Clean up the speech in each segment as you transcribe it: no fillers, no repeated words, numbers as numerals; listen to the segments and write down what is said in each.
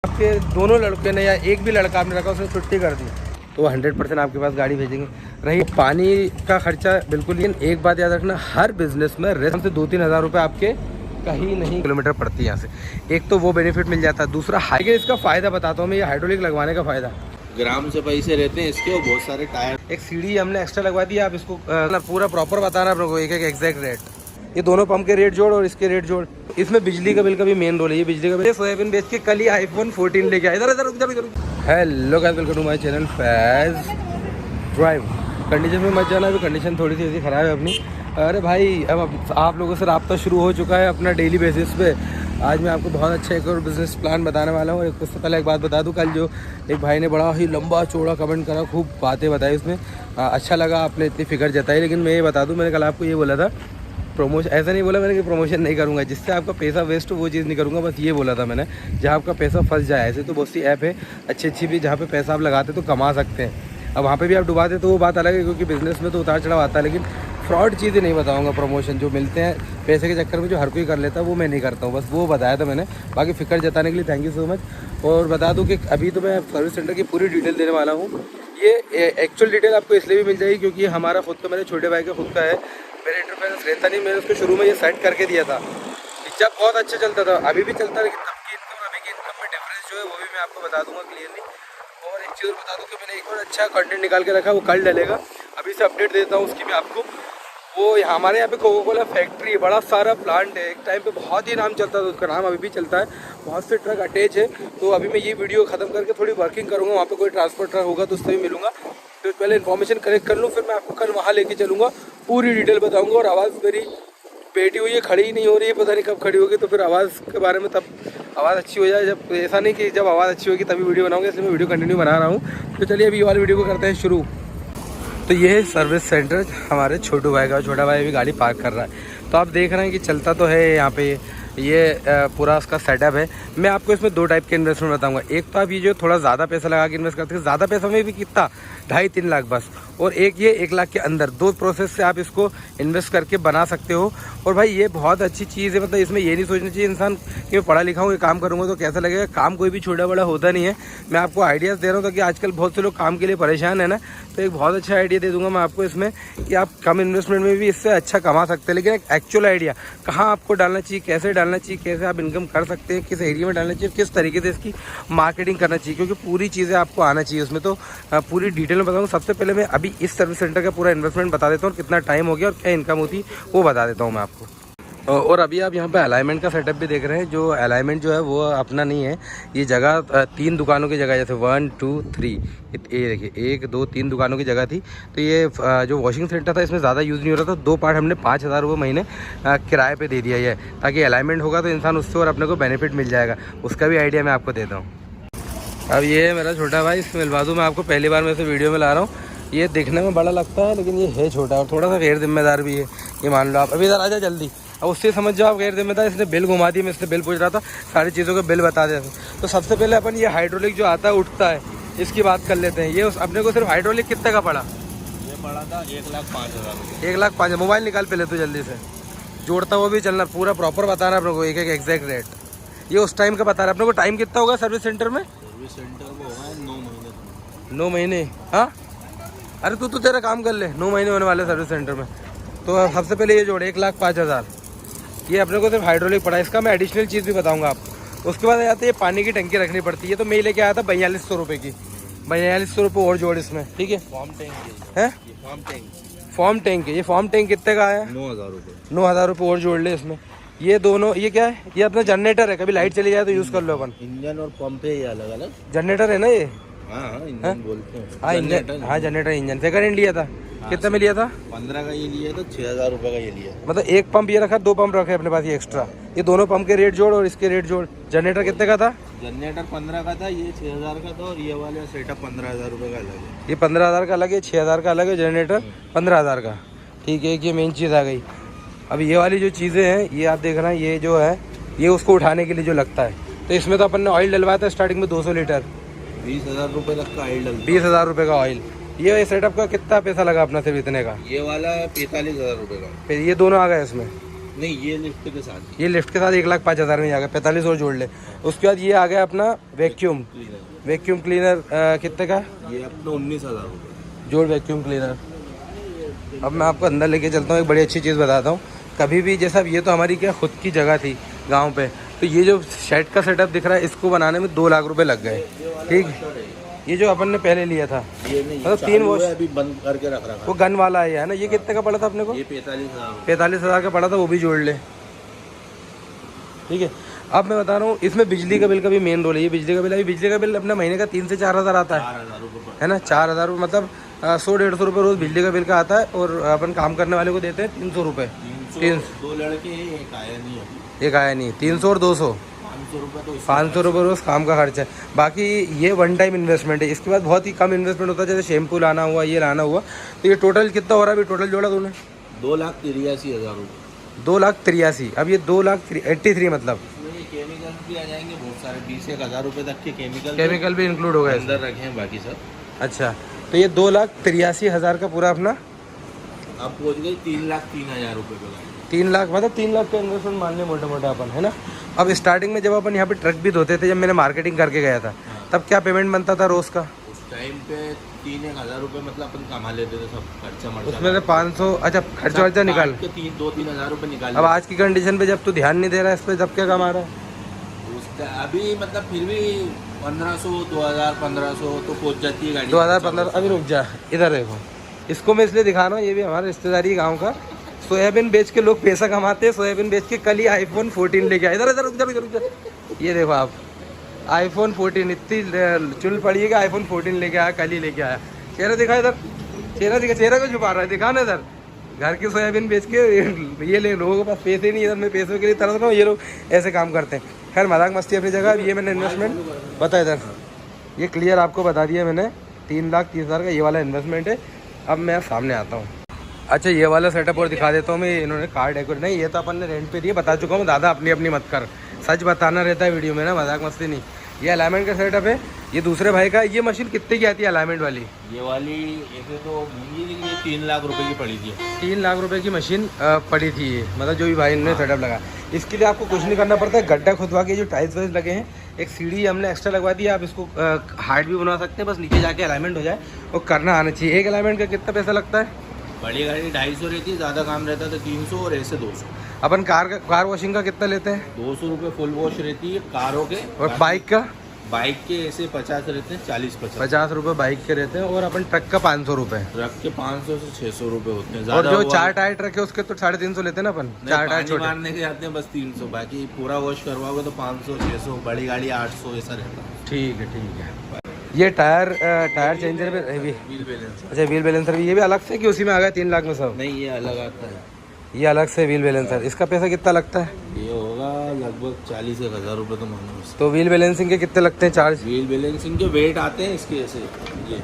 आपके दोनों लड़के ने या एक भी लड़का आपने रखा उसने छुट्टी कर दी तो 100% आपके पास गाड़ी भेजेंगे। रही पानी का खर्चा बिल्कुल ही, एक बात याद रखना, हर बिजनेस में रेस्ट से 2-3 हज़ार रुपये आपके कहीं नहीं किलोमीटर पड़ती है यहाँ से। एक तो वो बेनिफिट मिल जाता है, दूसरा हाईवे इसका फ़ायदा बताता हूँ मैं, ये हाइड्रोलिक लगवाने का फ़ायदा। ग्राम से पैसे रहते हैं इसके और बहुत सारे टायर। एक सीढ़ी हमने एक्स्ट्रा लगवा दी, आप इसको पूरा प्रॉपर बताना आप लोगों को, एक एक एग्जैक्ट रेट। ये दोनों पंप के रेट जोड़ और इसके रेट जोड़। इसमें बिजली का बिल का भी मेन रोल है, ये बिजली का बिल। सोयाबीन बेच के कल ही iPhone 14 लेके आया। इधर hello guys, welcome to my channel Faiz Drive. Condition में मत जाना, अभी कंडीशन थोड़ी सी ऐसी ख़राब है अपनी। अरे भाई, अब आप लोगों से रब्ता शुरू हो चुका है अपना डेली बेसिस पे। आज मैं आपको बहुत अच्छा एक और बिज़नेस प्लान बताने वाला हूँ। उससे पहले एक बात बता दूँ, कल जो एक भाई ने बड़ा ही लंबा चौड़ा कमेंट करा, खूब बातें बताई उसमें, अच्छा लगा, आपने इतनी फिक्र जताई। लेकिन मैं ये बता दूँ, मैंने कल आपको ये बोला था प्रमोशन, ऐसा नहीं बोला मैंने कि प्रमोशन नहीं करूँगा, जिससे आपका पैसा वेस्ट हो वो चीज़ नहीं करूँगा। बस ये बोला था मैंने, जहाँ आपका पैसा फंस जाए। ऐसे तो बहुत सी ऐप है अच्छी भी जहाँ पे पैसा आप लगाते तो कमा सकते हैं। अब वहाँ पे भी आप डुबाते तो वो बात अलग है, क्योंकि बिज़नेस में तो उतार चढ़ाव आता है। लेकिन फ्रॉड चीज़ें नहीं बताऊँगा, प्रमोशन जो मिलते हैं पैसे के चक्कर में जो हर कोई कर लेता है वो मैं नहीं करता हूँ। बस वो बताया था मैंने। बाकी फिक्र जताने के लिए थैंक यू सो मच। और बता दूँ कि अभी तो मैं सर्विस सेंटर की पूरी डिटेल देने वाला हूँ। ये एक्चुअल डिटेल आपको इसलिए भी मिल जाएगी क्योंकि हमारा खुद का, मेरे छोटे भाई का खुद का है, मेरे इंटरफेरेंस रहता नहीं। मैंने उसको शुरू में ये सेट करके दिया था, जब बहुत अच्छा चलता था, अभी भी चलता है, लेकिन तब की इनकम अभी की इनकम में डिफरेंस जो है वो भी मैं आपको बता दूंगा क्लियरली। और एक चीज़ बता दूं कि मैंने एक और अच्छा कंटेंट निकाल के रखा है, वो कल डलेगा। अभी से अपडेट देता हूँ उसकी भी आपको। वो हमारे यहाँ पे कोका कोला फैक्ट्री, बड़ा सारा प्लांट है, एक टाइम पे बहुत ही नाम चलता था, उसका नाम अभी भी चलता है, बहुत से ट्रक अटैच है। तो अभी मैं ये वीडियो ख़त्म करके थोड़ी वर्किंग करूँगा, वहाँ पे कोई ट्रांसपोर्ट ट्रक होगा तो उससे भी मिलूंगा। तो पहले इन्फॉर्मेशन कलेक्ट कर लूँ, फिर मैं आपको कल वहाँ लेके चलूँगा, पूरी डिटेल बताऊँगा। और आवाज़ मेरी बैठी हुई है, खड़ी ही नहीं हो रही है, पता नहीं कब खड़ी होगी, तो फिर आवाज़ के बारे में तब आवाज़ अच्छी हो जाए। जब ऐसा नहीं कि जब आवाज़ अच्छी होगी तभी वीडियो बनाऊँगा, इसलिए मैं वीडियो कंटिन्यू बना रहा हूँ। तो चलिए अभी वाली वीडियो को करते हैं शुरू। तो ये है सर्विस सेंटर हमारे छोटू भाई का, छोटा भाई अभी गाड़ी पार्क कर रहा है। तो आप देख रहे हैं कि चलता तो है यहाँ पे, ये पूरा उसका सेटअप है। मैं आपको इसमें दो टाइप के इन्वेस्टमेंट बताऊंगा। एक तो आप ये जो थोड़ा ज़्यादा पैसा लगा के इन्वेस्ट करते हैं, ज़्यादा पैसा में भी कितना 2.5-3 लाख बस, और एक ये 1 लाख के अंदर, दो प्रोसेस से आप इसको इन्वेस्ट करके बना सकते हो। और भाई ये बहुत अच्छी चीज़ है, मतलब इसमें ये नहीं सोचना चाहिए इंसान कि मैं पढ़ा लिखा हूँ, ये काम करूँगा तो कैसा लगेगा। काम कोई भी छोटा बड़ा होता नहीं है। मैं आपको आइडियाज़ दे रहा हूँ ताकि आजकल बहुत से लोग काम के लिए परेशान है ना, तो एक बहुत अच्छा आइडिया दे दूँगा मैं आपको इसमें कि आप कम इन्वेस्टमेंट में भी इससे अच्छा कमा सकते हैं। लेकिन एक एक्चुअल आइडिया कहाँ आपको डालना चाहिए, कैसे डालना चाहिए, कैसे आप इनकम कर सकते हैं, किस एरिया में डालना चाहिए, किस तरीके से इसकी मार्केटिंग करना चाहिए, क्योंकि पूरी चीज़ें आपको आना चाहिए उसमें। तो पूरी डिटेल में बताऊँगा। सबसे पहले मैं अभी इस सर्विस सेंटर का पूरा इन्वेस्टमेंट बता देता हूँ, कितना टाइम हो गया और क्या इनकम होती है वो बता देता हूँ मैं आपको। और अभी आप यहाँ पे अलाइनमेंट का सेटअप भी देख रहे हैं। जो अलाइनमेंट जो है वो अपना नहीं है, ये जगह 3 दुकानों की जगह, जैसे 1 2 3, ये देखिए 1 2 3 दुकानों की जगह थी। तो ये जो वॉशिंग सेंटर था इसमें ज़्यादा यूज़ नहीं हो रहा था। 2 पार्ट हमने 5,000 रुपये महीने किराए पे दे दिया है, ताकि अलाइनमेंट होगा तो इंसान उससे और अपने को बेनिफिट मिल जाएगा। उसका भी आइडिया मैं आपको देता हूँ। अब ये है मेरा छोटा भाई, इसमें मिलवा दूँ मैं आपको, पहली बार मैं इसे वीडियो में ला रहा हूँ। ये दिखने में बड़ा लगता है लेकिन ये है छोटा और थोड़ा सा गैर जिम्मेदार भी है, ये मान लो आप। अभी इधर आ जाए जल्दी। अब उससे समझ जाओ आप गैर जिम्मेदार। इसने बिल घुमा दी, मैं इससे बिल पूछ रहा था, सारी चीज़ों का बिल बता देते। तो सबसे पहले अपन ये हाइड्रोलिक जो आता है उठता है, इसकी बात कर लेते हैं। ये अपने को सिर्फ हाइड्रोलिक कितने का पड़ा? ये पड़ा था 1,05,000। 1,05,000। मोबाइल निकाल पहले तो जल्दी से, जोड़ता हुआ भी चलना, पूरा प्रॉपर बताना अपने को, एक एक एग्जैक्ट रेट। ये उस टाइम का बता रहा है अपने को। टाइम कितना होगा सर्विस सेंटर में? सर्विस सेंटर में होगा 9 महीने। 9 महीने? हाँ, अरे तू तो तेरा काम कर ले। 9 महीने होने वाले सर्विस सेंटर में। तो सबसे पहले ये जोड़े 1,05,000। ये अपने को सिर्फ हाइड्रोलिक पड़ा। इसका मैं एडिशनल चीज़ भी बताऊंगा आपको। उसके बाद आते हैं पानी की टंकी रखनी पड़ती है, तो मैं लेके आया था 4200 रुपये की। 4200 रुपये और जोड़ इसमें, ठीक है। फॉर्म टैंक है, फॉर्म टैंक है। ये फॉर्म टैंक कितने का आया? 9,000 रुपये। 9,000 रुपये और जोड़ ले इसमें। ये दोनों, ये क्या है? ये अपना जनरेटर है, कभी लाइट चली जाए तो यूज़ कर लो अपन। इंजन और पंप है ये अलग अलग। जनरेटर है ना ये? हाँ, इंजन बोलते हैं। हाँ इंजन, हाँ जनरेटर इंजन। सेकंड हैंड लिया था, कितने में लिया था? 15 का ये लिया था, 6,000 रुपये का ये लिया। मतलब एक पंप ये रखा, 2 पंप रखे अपने पास ये एक्स्ट्रा। ये दोनों पंप के रेट जोड़ और इसके रेट जोड़। जनरेटर कितने का था? जनरेटर 15 का था, ये 6,000 का था, और ये वाला सेटअप 15,000 रुपये का अलग है। ये 15,000 का अलग है, 6,000 का अलग है, जनरेटर 15,000 का, ठीक है। ये मेन चीज़ आ गई। अब ये वाली जो चीज़ें हैं, ये आप देख रहे हैं, ये जो है ये उसको उठाने के लिए जो लगता है। तो इसमें तो अपन ने ऑयल डलवाया था स्टार्टिंग में 200 लीटर, 20,000 रुपये तक का ऑयल डलता। 20,000 रुपये का ऑयल। ये सेटअप का कितना पैसा लगा अपना सिर्फ इतने का? ये वाला 45,000 रुपये का। फिर ये दोनों आ गए इसमें, नहीं, ये लिफ्ट के साथ। ये लिफ्ट के साथ 1,05,000 में आ गया, 45 और जोड़ ले। उसके बाद ये आ गया अपना वैक्यूम क्लीनर कितने का? ये अपना 19,000 रुपये जोड़ वैक्यूम क्लीनर। अब मैं आपको अंदर लेके चलता हूँ, एक बड़ी अच्छी चीज़ बताता हूँ। कभी भी जैसा ये तो हमारी क्या खुद की जगह थी गांव पे, तो ये जो शेड का सेटअप दिख रहा है इसको बनाने में 2 लाख रुपए लग गए। ठीक, ये जो अपन ने पहले लिया था, ये नहीं, मतलब 3 वॉश अभी बंद करके रख रहा वो गन वाला है ना। ये कितने का पड़ा था अपने को? ये 45,000 45,000 का पड़ा था, वो भी जोड़ ले। ठीक है, अब मैं बता रहा हूँ इसमें बिजली का बिल का भी मेन रोल है। ये बिजली का बिल, अभी बिजली का बिल अपने महीने का 3 से 4 हज़ार आता है ना। 4 हज़ार रुपये मतलब 100-150 रुपये रोज़ बिजली का बिल का आता है, और अपन काम करने वाले को देते हैं 300 रुपये। 2 लड़के, एक आया नहीं है। 300 और 200, 500 रुपये रोज़ काम का खर्चा है। बाकी ये वन टाइम इन्वेस्टमेंट है। इसके बाद बहुत ही कम इन्वेस्टमेंट होता है, जैसे शैम्पू लाना हुआ, ये लाना हुआ। तो ये टोटल कितना हो रहा है अभी? टोटल जोड़ा तूने 2,83,000 रुपये। 2,83,000। अब ये 2,83,000 मतलब केमिकल भी आ जाएंगे बहुत सारे, 20,000 रुपये तक के केमिकल भी इंक्लूड हो गए अंदर रखे हैं, बाकी सब। अच्छा, तो ये 2,83,000 का पूरा अपना आप पहुँच गए 3,03,000 रुपये का। 3 लाख मतलब 3 लाख का इन्वेस्टमेंट मान लिया मोटा मोटा अपन, है ना। अब स्टार्टिंग में जब अपन यहाँ पे ट्रक भी धोते थे, जब मैंने मार्केटिंग करके गया था, तब क्या पेमेंट बनता था रोज़ का? उस टाइम पे 3,000 रुपये मतलब अपन कमा लेते थे, सब खर्चा उसमें से 500। अच्छा, खर्चा वर्चा निकाल के 2-3 हज़ार रुपये निकाल। अब आज की कंडीशन पे जब तू ध्यान नहीं दे रहा है इस पर, जब क्या कमा रहा है? अभी मतलब फिर भी 1,500, 2,000, 1,500 तो पहुँच जाती है गाड़ी। 2015। अभी रुक जा, इधर देखो, इसको मैं इसलिए दिखा रहा हूँ, ये भी हमारा रिश्तेदारी गाँव का। सोयाबीन बेच के लोग पैसा कमाते हैं। सोयाबीन बेच के कल ही iPhone 14 लेके आया। इधर रुक जा। ये देखो आप, iPhone 14 इतनी चुल पड़ी है कि iPhone 14 लेके आया, कल ही लेके आया। चेहरा दिखा इधर, चेहरा को छुपा रहा है, दिखा ना इधर। घर की सोयाबीन बेच के ये ले, लोगों के पास पैसे नहीं, इधर मैं पैसों के लिए तरस रहा हूँ, ये लोग ऐसे काम करते हैं। खैर, मजाक मस्ती अपनी जगह। अब ये मैंने इन्वेस्टमेंट बता, इधर ये क्लियर आपको बता दिया मैंने, 3,30,000 का ये वाला इन्वेस्टमेंट है। अब मैं सामने आता हूँ। अच्छा, ये वाला सेटअप और दिखा देता हूँ मैं। इन्होंने कार डेकोरेट, नहीं ये तो अपन ने रेंट पे दिया, बता चुका हूँ दादा, अपनी मत कर। सच बताना रहता है वीडियो में ना, मजाक मस्ती नहीं। ये अलाइनमेंट का सेटअप है, ये दूसरे भाई का। ये मशीन कितने की आती है अलाइनमेंट वाली? ये वाली ऐसे तो ये 3 लाख रुपए की पड़ी थी। 3 लाख रुपए की मशीन पड़ी थी ये, मतलब जो भी भाई ने सेटअप लगा। इसके लिए आपको कुछ नहीं करना पड़ता है, गड्ढा खुदवा के जो टाइल्स वाइल्स लगे हैं, एक सीढ़ी हमने एक्स्ट्रा लगवा दी है। आप इसको हाइट भी बना सकते हैं, बस नीचे जाके अलाइनमेंट हो जाए और करना आना चाहिए। एक अलाइनमेंट का कितना पैसा लगता है? बड़ी गाड़ी 250 रहती है, ज़्यादा काम रहता है तो 300, और ऐसे 200। अपन कार वॉशिंग का कितना लेते हैं? 200 रुपये फुल वॉश रहती है कारों के। और बाइक के ऐसे 50 रहते हैं, 50 रुपये बाइक के रहते हैं। और अपन ट्रक का 500 रुपये। ट्रक के 500 से 600 रुपये होते हैं। और जो 4 टायर ट्रक है उसके तो 350 लेते हैं ना अपन। 4 टायर छोटे मारने के जाते हैं बस 300, बाकी पूरा वॉश करवाओगे तो 500, 600, बड़ी गाड़ी 800 ऐसा रहता है। ठीक है। ये टायर चेंजर में व्हील बैलेंस। अच्छा, व्हील बैलेंसर भी ये भी अलग से कि उसी में आ गया 3 लाख में सब? नहीं, ये अलग आता है, ये अलग से व्हील बैलेंसर। इसका पैसा कितना लगता है? ये होगा लगभग 40,000 रुपये तो मानो। तो व्हील बैलेंसिंग के कितने लगते हैं चार्ज? व्हील बैलेंसिंग के वेट आते हैं इसके, ऐसे ये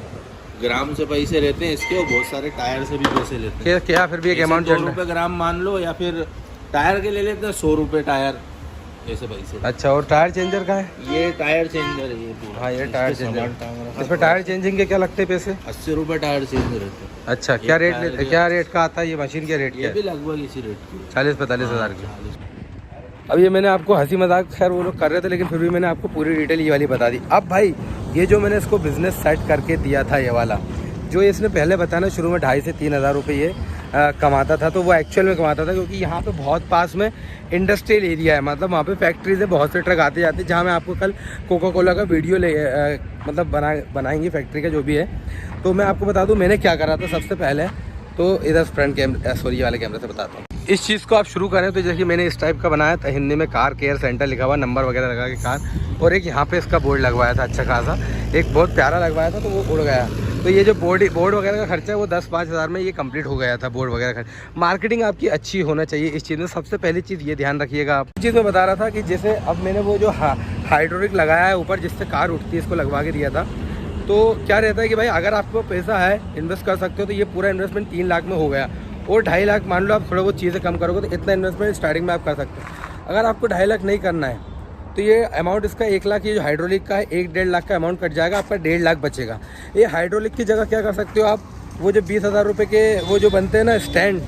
ग्राम से पैसे रहते हैं इसके, और बहुत सारे टायर से भी पैसे लेते हैं। क्या फिर भी एक अमाउंट 2 रुपये ग्राम मान लो, या फिर टायर के ले लेते हैं 100 रुपये टायर, ऐसे पैसे। अच्छा, और टायर चेंजर का है? ये टायर चेंजर है ये पूरा। हाँ, ये टायर चेंजर। इसमें टायर चेंजिंग के क्या लगते हैं पैसे? 80 रुपये टायर चेंज रहते हैं। अच्छा, क्या रेट का आता है ये मशीन? क्या रेट क्या है? ये भी लगभग इसी रेट की, 40-45 हज़ार की। अब ये मैंने आपको हंसी मजाक खैर वो लोग कर रहे थे, लेकिन फिर भी मैंने आपको पूरी डिटेल ये वाली बता दी। अब भाई, ये जो मैंने इसको बिजनेस सेट करके दिया था, ये वाला जो इसने पहले बताया शुरू में 2,500 से 3,000 रुपये ये कमाता था, तो वो एक्चुअल में कमाता था, क्योंकि यहाँ पे बहुत पास में इंडस्ट्रियल एरिया है। मतलब वहाँ पे फैक्ट्रीज है, बहुत से ट्रक आते जाते हैं, जहाँ मैं आपको कल कोका कोला का वीडियो मतलब बनाएंगे फैक्ट्री का जो भी है। तो मैं आपको बता दूँ मैंने क्या करा था। सबसे पहले तो इधर फ्रंट कैमरा, सॉरी वाले कैमरे से बताता हूँ। इस चीज़ को आप शुरू करें तो जैसे मैंने इस टाइप का बनाया था, हिंदी में कार केयर सेंटर लिखा हुआ, नंबर वगैरह लगा के कार, और एक यहाँ पे इसका बोर्ड लगवाया था अच्छा खासा, एक बहुत प्यारा लगवाया था, तो वो उड़ गया। तो ये जो बोर्ड वगैरह का खर्चा है वो 10-5 हज़ार में ये कंप्लीट हो गया था। बोर्ड वगैरह का मार्केटिंग आपकी अच्छी होना चाहिए इस चीज़ में। सबसे पहली चीज़ ये ध्यान रखिएगा आप। चीज़ मैं बता रहा था कि जैसे अब मैंने वो जो हाइड्रोलिक लगाया है ऊपर जिससे कार उठती है, इसको लगवा के दिया था। तो क्या रहता है कि भाई अगर आपको पैसा है, इन्वेस्ट कर सकते हो, तो ये पूरा इन्वेस्टमेंट 3 लाख में हो गया। और 2.5 लाख मान लो आप थोड़ा बहुत चीज़ें कम करोगे तो इतना इन्वेस्टमेंट स्टार्टिंग में आप कर सकते हो। अगर आपको 2.5 लाख नहीं करना है तो ये अमाउंट इसका 1 लाख, ये जो हाइड्रोलिक का है 1-1.5 लाख का अमाउंट कट जाएगा, आपका 1.5 लाख बचेगा। ये हाइड्रोलिक की जगह क्या कर सकते हो आप, वो जो 20,000 रुपये के वो जो बनते हैं ना स्टैंड,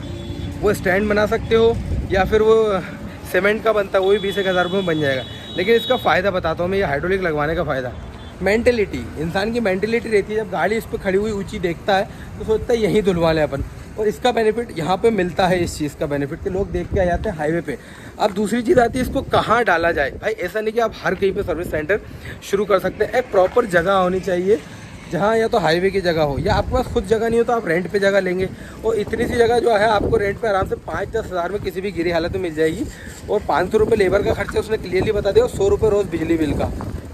वो स्टैंड बना सकते हो। या फिर वो सीमेंट का बनता है वो भी 20-1 हज़ार रुपये में बन जाएगा। लेकिन इसका फ़ायदा बताता हूँ मैं, ये हाइड्रोलिक लगवाने का फ़ायदा, मेंटेलिटी, इंसान की मेंटेलिटी रहती है, जब गाड़ी इस पर खड़ी हुई ऊंची देखता है तो सोचता है यहीं धुलवा लें अपन। और इसका बेनिफिट यहाँ पे मिलता है, इस चीज़ का बेनिफिट कि लोग देख के आ जाते हैं हाईवे पे। अब दूसरी चीज़ आती है इसको कहाँ डाला जाए। भाई ऐसा नहीं कि आप हर कहीं पे सर्विस सेंटर शुरू कर सकते हैं, एक प्रॉपर जगह होनी चाहिए जहाँ या तो हाईवे की जगह हो, या आपके पास खुद जगह नहीं हो तो आप रेंट पे जगह लेंगे। और इतनी सी जगह जो है आपको रेंट पे आराम से 5-10 हज़ार में किसी भी गिरी हालत में मिल जाएगी। और 500 रुपये लेबर का खर्चा उसने क्लियरली बता दिया, और 100 रुपये रोज़ बिजली बिल का।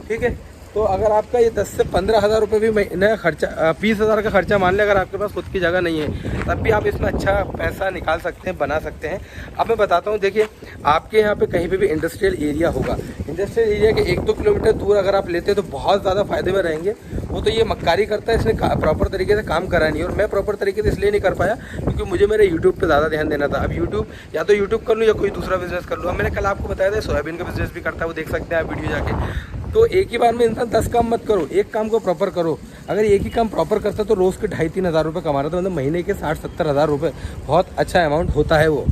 ठीक है, तो अगर आपका ये 10 से 15 हज़ार रुपये भी महीने खर्चा, 20 हज़ार का खर्चा मान लें, अगर आपके पास खुद की जगह नहीं है तब भी आप इसमें अच्छा पैसा निकाल सकते हैं, बना सकते हैं। अब मैं बताता हूँ, देखिए आपके यहाँ पे कहीं पे भी इंडस्ट्रियल एरिया होगा, इंडस्ट्रियल एरिया के 1-2 किलोमीटर दूर अगर आप लेते हैं तो बहुत ज़्यादा फायदे में रहेंगे। वो तो ये मक्कारी करता है, इसने प्रॉपर तरीके से काम करा नहीं, और मैं प्रॉपर तरीके से इसलिए नहीं कर पाया क्योंकि मुझे मेरे यूट्यूब पे ज़्यादा ध्यान देना था। अब यूट्यूब या तो यूट्यूब कर लूँ या कोई दूसरा बिजनेस कर लूँ। अब मैंने कल आपको बताया था सोयाबीन का बिजनेस भी करता है, वो देख सकते हैं आप वीडियो जाके। तो एक ही बार में इंसान 10 काम मत करो, एक काम को प्रॉपर करो। अगर एक ही काम प्रॉपर करता तो रोज़ के 2.5-3 हज़ार रुपये कमा रहा था, मतलब महीने के 60-70 हज़ार रुपये, बहुत अच्छा अमाउंट होता है वो।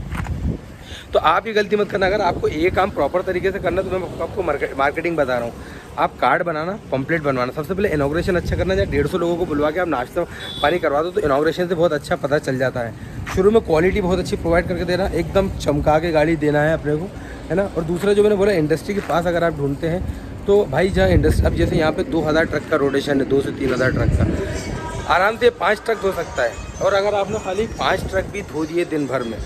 तो आप ये गलती मत करना, अगर आपको एक काम प्रॉपर तरीके से करना तो मैं आपको मार्केटिंग बता रहा हूँ। आप कार्ड बनाना, पम्पलेट बनवाना, सबसे पहले इनॉग्रेशन अच्छा करना। जब 150 लोगों को बुलवा के आप नाश्ता पानी करवा दो तो इनॉग्रेशन से बहुत अच्छा पता चल जाता है। शुरू में क्वालिटी बहुत अच्छी प्रोवाइड करके देना, एकदम चमका के गाड़ी देना है अपने को, है ना। और दूसरा जो मैंने बोला, इंडस्ट्री के पास अगर आप ढूंढते हैं तो भाई जहाँ इंडस्ट्री, अब जैसे यहाँ पे 2000 ट्रक का रोटेशन है, 2 से 3 हज़ार ट्रक का, आराम से 5 ट्रक धो सकता है। और अगर आपने खाली 5 ट्रक भी धो दिए दिन भर में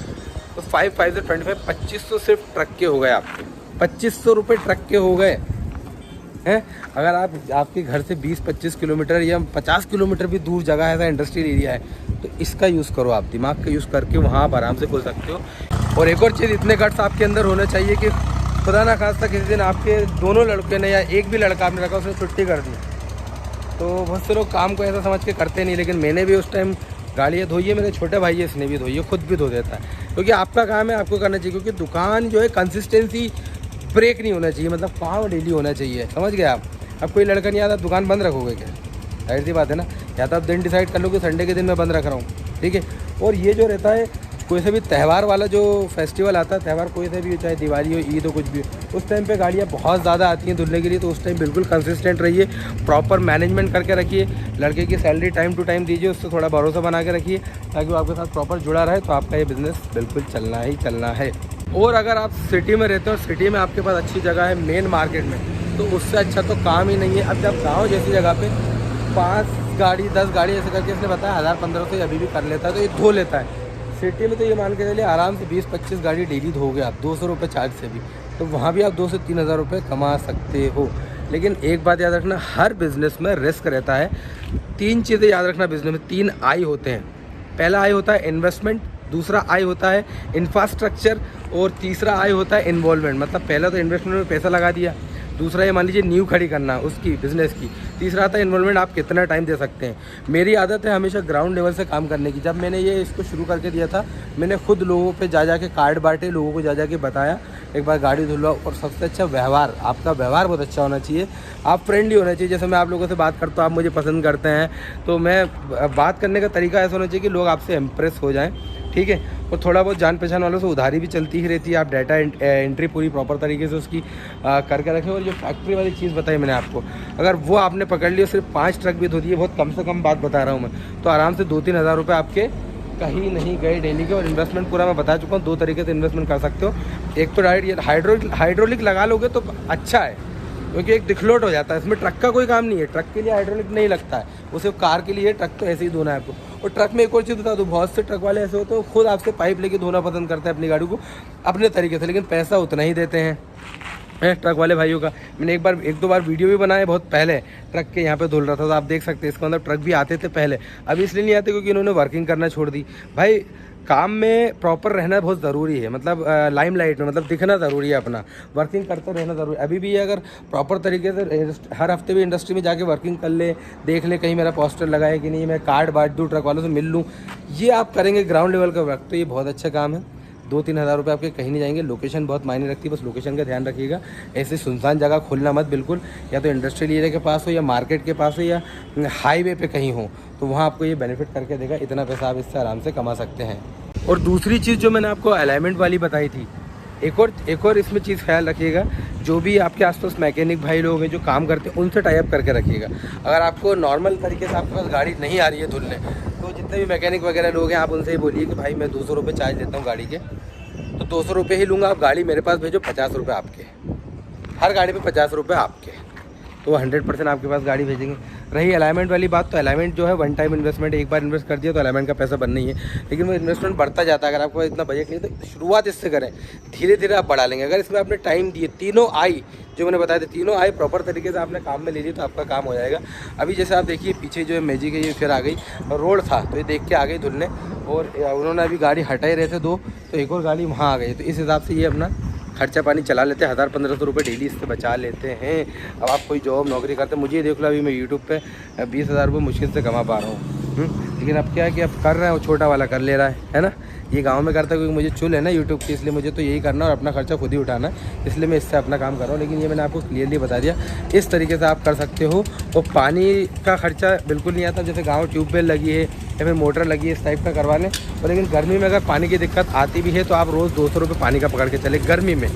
तो 5 से 25 2500 सिर्फ ट्रक के हो गए आपके, 2500 रुपये ट्रक के हो गए हैं। अगर आप आपके घर से 20-25 किलोमीटर या 50 किलोमीटर भी दूर जगह है, ऐसा इंडस्ट्रियल एरिया है, तो इसका यूज़ करो आप, दिमाग का यूज़ करके वहाँ आप आराम से खोल सकते हो। और एक और चीज़, इतने गट्स आपके अंदर होने चाहिए कि खुदा ना खास्ता किसी दिन आपके दोनों लड़के ने या एक भी लड़का आपने रखा उसने छुट्टी कर दी। तो बहुत से लोग काम को ऐसा समझ के करते नहीं, लेकिन मैंने भी उस टाइम गाड़ियाँ धोई है, मेरे छोटे भाई है इसने भी धोई है, खुद भी धो देता है, क्योंकि आपका काम है, आपको करना चाहिए। क्योंकि दुकान जो है कंसिस्टेंसी ब्रेक नहीं होना चाहिए, मतलब काम डेली होना चाहिए, समझ गए आप। अब कोई लड़का नहीं आता, दुकान बंद रखोगे क्या? जाहिर सी बात है ना। या तो आप दिन डिसाइड कर लो कि संडे के दिन मैं बंद रख रहा हूँ, ठीक है। और ये जो रहता है कोई से भी त्यौहार वाला जो फेस्टिवल आता है, त्यौहार कोई से भी, चाहे दिवाली हो, ईद हो, कुछ भी, उस टाइम पे गाड़ियाँ बहुत ज़्यादा आती हैं धुलने के लिए। तो उस टाइम बिल्कुल कंसिस्टेंट रहिए, प्रॉपर मैनेजमेंट करके रखिए, लड़के की सैलरी टाइम टू टाइम दीजिए, उससे थोड़ा भरोसा बना के रखिए ताकि वो आपके साथ प्रॉपर जुड़ा रहे, तो आपका ये बिज़नेस बिल्कुल चलना ही चलना है। और अगर आप सिटी में रहते हो और सिटी में आपके पास अच्छी जगह है मेन मार्केट में, तो उससे अच्छा तो काम ही नहीं है। अब जब गाँव जैसी जगह पर 5 गाड़ी 10 गाड़ी ऐसे करके इसने बताया 1000-1500 अभी भी कर लेता है, तो ये धो लेता है। सिटी में तो ये मान के चलिए आराम से 20-25 गाड़ी डेली धोगे आप, 200 रुपये चार्ज से भी, तो वहाँ भी आप 2 से 3 हज़ार रुपये कमा सकते हो। लेकिन एक बात याद रखना, हर बिज़नेस में रिस्क रहता है। 3 चीज़ें याद रखना, बिज़नेस में 3 आई होते हैं। पहला आई होता है इन्वेस्टमेंट, दूसरा आई होता है इंफ्रास्ट्रक्चर, और तीसरा आई होता है इन्वॉल्वमेंट। मतलब पहला तो इन्वेस्टमेंट में पैसा लगा दिया, दूसरा ये मान लीजिए न्यू खड़ी करना उसकी बिज़नेस की, तीसरा आता है इन्वॉल्वमेंट, आप कितना टाइम दे सकते हैं। मेरी आदत है हमेशा ग्राउंड लेवल से काम करने की। जब मैंने ये इसको शुरू करके दिया था, मैंने खुद लोगों पे जा के कार्ड बांटे, लोगों को जा के बताया एक बार गाड़ी धुलवाओ। और सबसे अच्छा व्यवहार, आपका व्यवहार बहुत अच्छा होना चाहिए, आप फ्रेंडली होना चाहिए। जैसे मैं आप लोगों से बात करता हूँ, आप मुझे पसंद करते हैं, तो मैं बात करने का तरीका ऐसा होना चाहिए कि लोग आपसे इम्प्रेस हो जाएँ, ठीक है। और थोड़ा बहुत जान पहचान वालों से उधारी भी चलती ही रहती है। आप डाटा एंट्री पूरी प्रॉपर तरीके से उसकी करके रखें। और जो फैक्ट्री वाली चीज़ बताई मैंने आपको, अगर वो आपने पकड़ लिया, सिर्फ 5 ट्रक भी धो दिए, बहुत कम से कम बात बता रहा हूँ मैं, तो आराम से 2-3 हज़ार रुपये आपके कहीं नहीं गए डेली के। और इन्वेस्टमेंट पूरा मैं बता चुका हूँ, 2 तरीके से इन्वेस्टमेंट कर सकते हो। एक तो डायरेक्ट हाइड्रोलिक लगा लोगे तो अच्छा है, क्योंकि एक दिखलोट हो जाता है, इसमें ट्रक का कोई काम नहीं है, ट्रक के लिए हाइड्रोलिक नहीं लगता है, वो सिर्फ कार के लिए। ट्रक तो ऐसे ही धोना है आपको। और ट्रक में एक और चीज़ बता दूँ, बहुत से ट्रक वाले ऐसे होते हैं, खुद आपसे पाइप लेके धोना पसंद करते हैं अपनी गाड़ी को अपने तरीके से, लेकिन पैसा उतना ही देते हैं ट्रक वाले भाइयों का। मैंने 1-2 बार वीडियो भी बनाए बहुत पहले, ट्रक के यहाँ पे धुल रहा था, तो आप देख सकते हैं इसका मतलब ट्रक भी आते थे पहले, अभी इसलिए नहीं आते क्योंकि इन्होंने वर्किंग करना छोड़ दी। भाई काम में प्रॉपर रहना बहुत ज़रूरी है, मतलब लाइमलाइट में, मतलब दिखना ज़रूरी है, अपना वर्किंग करते रहना ज़रूरी है। अभी भी अगर प्रॉपर तरीके से हर हफ्ते भी इंडस्ट्री में जाके वर्किंग कर ले, देख ले कहीं मेरा पोस्टर लगा है कि नहीं, मैं कार्ड बांट दूँ, ट्रक वालों से मिल लूँ, ये आप करेंगे ग्राउंड लेवल का वर्क, तो ये बहुत अच्छा काम है। 2-3 हज़ार रुपये आपके कहीं नहीं जाएंगे। लोकेशन बहुत मायने रखती है, बस लोकेशन का ध्यान रखिएगा। ऐसे सुनसान जगह खोलना मत बिल्कुल, या तो इंडस्ट्रियल एरिया के पास हो, या मार्केट के पास हो, या हाईवे पे कहीं हो, तो वहाँ आपको ये बेनिफिट करके देगा। इतना पैसा आप इससे आराम से कमा सकते हैं। और दूसरी चीज़ जो मैंने आपको अलाइनमेंट वाली बताई थी, एक और इसमें चीज़ ख्याल रखिएगा, जो भी आपके आसपास मैकेनिक भाई लोग हैं जो काम करते हैं उनसे टाई अप करके रखिएगा। अगर आपको नॉर्मल तरीके से आपके पास गाड़ी नहीं आ रही है धुलने, तो जितने भी मैकेनिक वगैरह लोग हैं आप उनसे ही बोलिए कि भाई मैं 200 रुपये चार्ज लेता हूँ गाड़ी के, तो 200 रुपये ही लूँगा, आप गाड़ी मेरे पास भेजो, 50 रुपये आपके, हर गाड़ी पे 50 रुपये आपके, तो 100% आपके पास गाड़ी भेजेंगे। रही अलाइनमेंट वाली बात, तो अलाइनमेंट जो है वन टाइम इन्वेस्टमेंट, एक बार इन्वेस्ट कर दिया तो अलाइनमेंट का पैसा बनना ही है, लेकिन वो इन्वेस्टमेंट बढ़ता जाता है। अगर आपको इतना बजट नहीं तो शुरुआत इससे करें, धीरे धीरे आप बढ़ा लेंगे। अगर इसमें आपने टाइम दिए, तीनों आई जो मैंने बताया था, तीनों आई प्रॉपर तरीके से आपने काम में ले ली तो आपका काम हो जाएगा। अभी जैसे आप देखिए पीछे जो है मैजिक है ये फिर आ गई, रोड था तो ये देख के आ गई धुलने, और उन्होंने अभी गाड़ी हटा ही रहे थे 2, तो एक और गाड़ी वहाँ आ गई। तो इस हिसाब से ये अपना खर्चा पानी चला लेते हैं, 1000-1500 रुपये डेली इससे बचा लेते हैं। अब आप कोई जॉब नौकरी करते हैं, मुझे देख लो अभी मैं यूट्यूब पे 20,000 रुपये मुश्किल से कमा पा रहा हूँ, लेकिन अब क्या है कि अब कर रहे हैं, वो छोटा वाला कर ले रहा है ना। ये गांव में करता है क्योंकि मुझे चुल है ना यूट्यूब की, इसलिए मुझे तो यही करना और अपना खर्चा खुद ही उठाना है, इसलिए मैं इससे अपना काम कर रहा हूँ। लेकिन ये मैंने आपको क्लियरली बता दिया, इस तरीके से आप कर सकते हो। और पानी का खर्चा बिल्कुल नहीं आता, जैसे गाँव ट्यूबवेल लगी है या फिर मोटर लगी है इस टाइप का करवा लें। और लेकिन गर्मी में अगर पानी की दिक्कत आती भी है तो आप रोज़ 200 रुपये पानी का पकड़ के चले गर्मी में,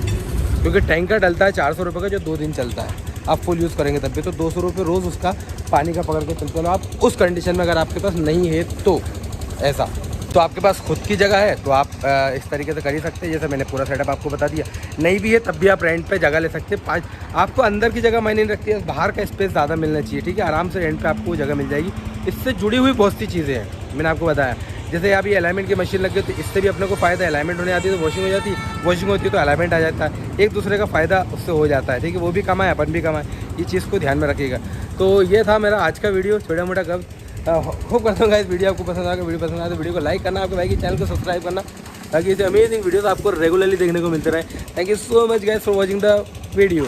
क्योंकि टैंकर डलता है 400 रुपये का जो 2 दिन चलता है, आप फुल यूज़ करेंगे तब भी, तो 200 रुपये रोज़ उसका पानी का पकड़ के चलते हो आप। उस कंडीशन में अगर आपके पास नहीं है तो ऐसा, तो आपके पास खुद की जगह है तो आप इस तरीके से कर ही सकते हैं, जैसे मैंने पूरा सेटअप आपको बता दिया। नहीं भी है तब भी आप रेंट पे जगह ले सकते हैं। आपको अंदर की जगह मायने नहीं रखती है, बाहर का स्पेस ज़्यादा मिलना चाहिए, ठीक है। आराम से रेंट पे आपको जगह मिल जाएगी। इससे जुड़ी हुई बहुत सी चीज़ें हैं, मैंने आपको बताया। जैसे अभी अलाइनमेंट की मशीन लग गई तो इससे भी अपने को फ़ायदा है, अलाइनमेंट होने आती है तो वॉशिंग हो जाती है, वॉशिंग होती है तो अलाइनमेंट आ जाता है, एक दूसरे का फ़ायदा उससे हो जाता है, ठीक है। वो भी कमाए अपन भी कमाए, ये चीज़ को ध्यान में रखिएगा। तो ये था मेरा आज का वीडियो, छोटा मोटा कब होप करता हूँ इस वीडियो आपको पसंद आएगा। वीडियो पसंद आए तो वीडियो को लाइक करना, आपके भाई के चैनल को सब्सक्राइब करना, ताकि ऐसे अमेजिंग वीडियोस आपको रेगुलरली देखने को मिलते रहे। Thank you so much guys for watching the video.